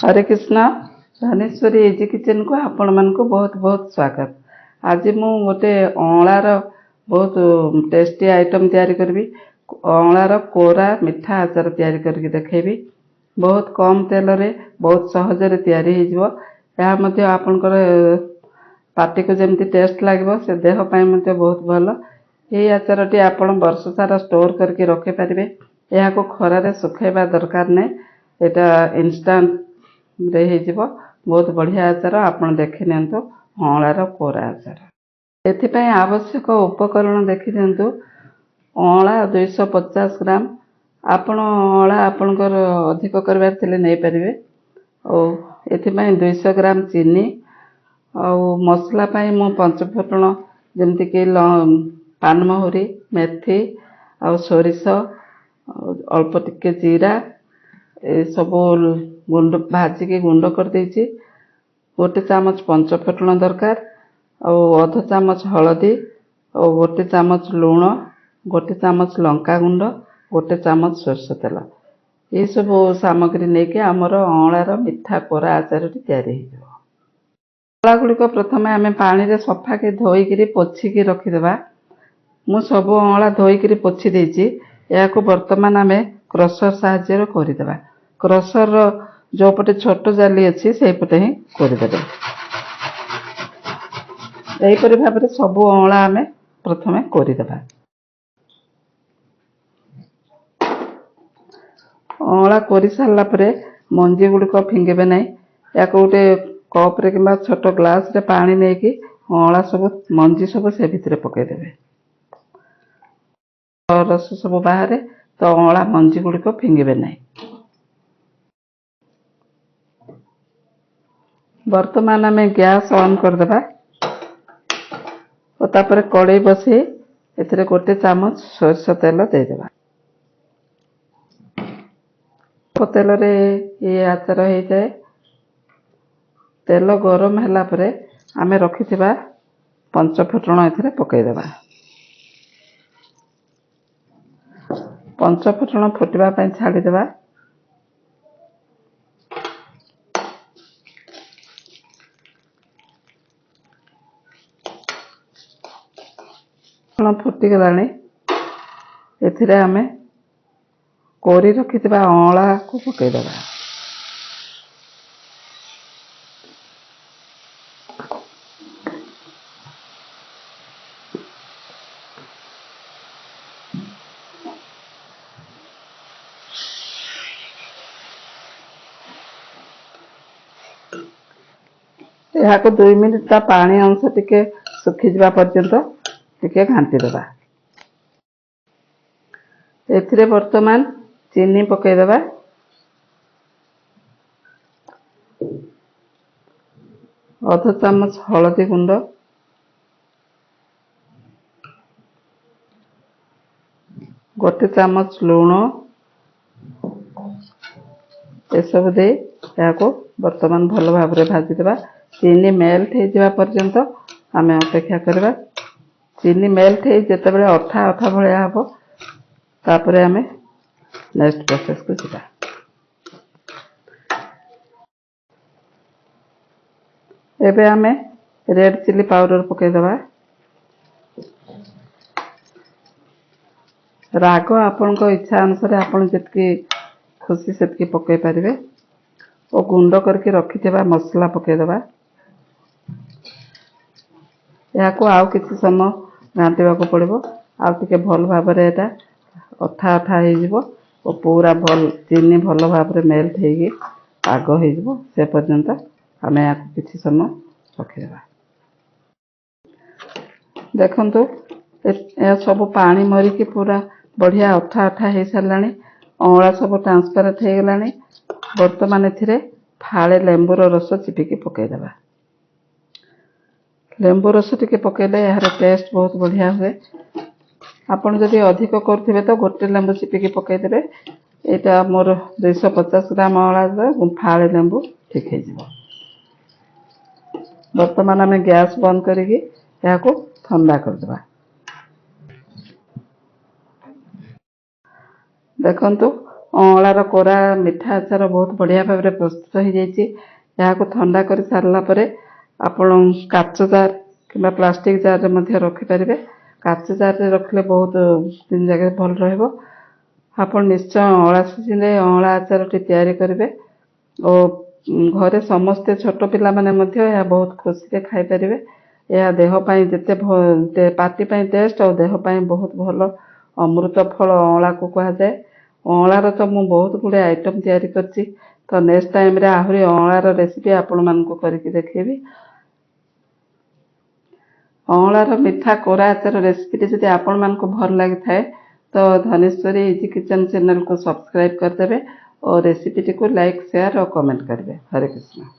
हरे Krishna Dhaneshwari easy kitchen को आपण मान को बहुत बहुत स्वागत। आज मु गोटे अँलार बहुत टेस्टी आइटम तैयारी करबी। अँलार कोरा मिठा आचार तैयारी करके देखेबी। बहुत कम तेल रे बहुत सहज रे तैयारी हो जिवो। या मध्ये आपनकर पार्टी को जेमती टेस्ट लागबो से देह पय मध्ये बहुत भलो। एही आचारटी आपण वर्ष सारा स्टोर करके रखे पारिबे। या को खरा रे सुखाइबा दरकार नै। एटा इंस्टेंट रे हे जिवो। बहुत बढ़िया आचार आपण देखि नियंतु अँलार कोरा आचार। एथिपय आवश्यक उपकरण देखि दियंतु। अँला 250 ग्राम। आपण अँला आपनकर अधिक करबार थिले नै परिबे। ओ एथिपय 200 ग्राम चीनी और मसला पय मु पंचफुटण जेमति कि पानमहुरी मेथी और सोरिष अल्प टिके जीरा ए सब गुंड भाजी गुंड कर देछि। गोटे चामच पंचफुटण दरकार और अध चामच हलदी और गोटे चामच लूण गोटे चामच लंका गुंड गोटे चामच सोरष तेल ये सब सामग्री लेके आमर अँलार मिठा कोरा आचार तैयारी हो। अँला गुड़िक प्रथम आम पानी रे सफा के धोईकी पोछिकी रखिदेबा। मु सब अँला धोईकी पोछि देछि। या को वर्तमान आम क्रशर साहाय्य करदेबा। क्रशर जो पटे छोट जाली अच्छी से पटे ही करदेबे। एहीपरि भाव में सब अँला आम प्रथम करदेबा। अँला कर सारा पर मंजी गुड़िक फिंगेबे नहीं। या गोटे कप रे कि छोट ग्लास रे पानी नहीं कि अँला सब मंजी सब से भितर पकईदेवे। रस सब बाहर तो अँला मंजी गुड़िक फिंगेबे नहीं। वर्तमान आम गैस ऑन करदेबा और तापर कड़ाई बसई एथिरे गोटे चामच सोरष तेल देदेबा। तेल रे ये आचार हो जाए। तेल गरम होला परे आमे रखिथिबा पंचफुटण एथिरे पकईदेबा। पंचफुटण फुटवा पय छाड़ीदेबा। फुटी गलानी एथिरे आमे कोरी रखिथिबा अँला को पकईदेबा। यहाँ को 2 मिनिट ता पानी अंश टिके सुखी जावा पर्यंत टिके घांटी देबा। एथिरे वर्तमान चीनी पकईदेबा। अध चामच हलदी गुंड गोटे चामच लूण ये सब दे या को वर्तमान भल भाव रे भाजी देबा। चीनी मेल्ट हो जावा पर्यंत आम अपेक्षा करबा। चीनी मेल्ट हो जेतेबेले अठा अठा भलिया हबो तापरे आम नेक्स्ट प्रोसेस को जिबा। एबे आम रेड चिली पाउडर पकईदेबा। राग आपण को इच्छा अनुसार आपण जितकी खुशी सेतकी पकई पारिबे। और गुंड करके रखिथिबा मसला पकईदेबा। या को आउ किछि समय घांटीबा को पड़िबो। आउ टिके भल भाव रे एटा अठा अठा हो जिवो और पूरा भल चीनी भल भाव रे मेल्ट हेगी आग हो जिवो से पर्यंत आमे या को किछि समय रखिदेबा। देखंतु ए सब पानी मरी के पूरा बढ़िया अठा अठा हो सारलानी। अँला सब ट्रांसपेरेंट हो गलानी। वर्तमान एथिरे फाळे लेंबूर रस चिपिकी पकईदेबा। लेंबू रस टिके पकईले यार टेस्ट बहुत बढ़िया हुए। आपण जदि अधिक करथिबे तो गोटे लेंबू चिपिकी पकईदेबे। एटा मोर 250 ग्राम अँला फाळे लेंबू ठीक है जिवो। वर्तमान आम गैस बंद करिकी या को ठंडा करदेबा। देखंतु ଅଁଳାର କୋରା ମିଠା ଆଚାର ବହୁତ ବଢ଼ିଆ ଭାବରେ ପ୍ରସ୍ତୁତ ହୋଇଯାଇଛି। ଏହାକୁ ଥଣ୍ଡା କରି ସାରିଲା ପରେ ଆପଣ କାଚ ଜାର କିମ୍ବା ପ୍ଲାଷ୍ଟିକ ଜାରରେ ମଧ୍ୟ ରଖିପାରିବେ। କାଚ ଜାରରେ ରଖିଲେ ବହୁତ ଦିନ ଯାକ ଭଲ ରହିବ। ଆପଣ ନିଶ୍ଚୟ ଅଁଳା ସିଜିନରେ ଅଁଳା ଆଚାରଟି ତିଆରି କରିବେ ଓ ଘରେ ସମସ୍ତେ ଛୋଟ ପିଲାମାନେ ମଧ୍ୟ ଏହା ବହୁତ ଖୁସିରେ ଖାଇପାରିବେ। ଏହା ଦେହ ପାଇଁ ଯେତେ ପାଟି ପାଇଁ ଟେଷ୍ଟ ଆଉ ଦେହ ପାଇଁ ବହୁତ ଭଲ। ଅମୃତ ଫଳ ଅଁଳାକୁ କୁହାଯାଏ। ଅଁଳାର ତ ମୁଁ ବହୁତ ଗୁଡ଼ିଏ ଆଇଟମ୍ ତିଆରି କରିଛି। ତ ନେକ୍ସଟ ଟାଇମ୍ରେ ଆହୁରି ଅଁଳାର ରେସିପି ଆପଣମାନଙ୍କୁ କରିକି ଦେଖେଇବି। ଅଁଳାର ମିଠା କୋରା ଆଚାର ରେସିପିଟି ଯଦି ଆପଣମାନଙ୍କୁ ଭଲ ଲାଗିଥାଏ ତ ଧନେଶ୍ୱରୀ ଇଜି କିଚେନ୍ ଚ୍ୟାନେଲକୁ ସବସ୍କ୍ରାଇବ୍ କରିଦେବେ ଓ ରେସିପିଟିକୁ ଲାଇକ୍, ସେୟାର ଓ କମେଣ୍ଟ କରିବେ। ହରେ କୃଷ୍ଣ।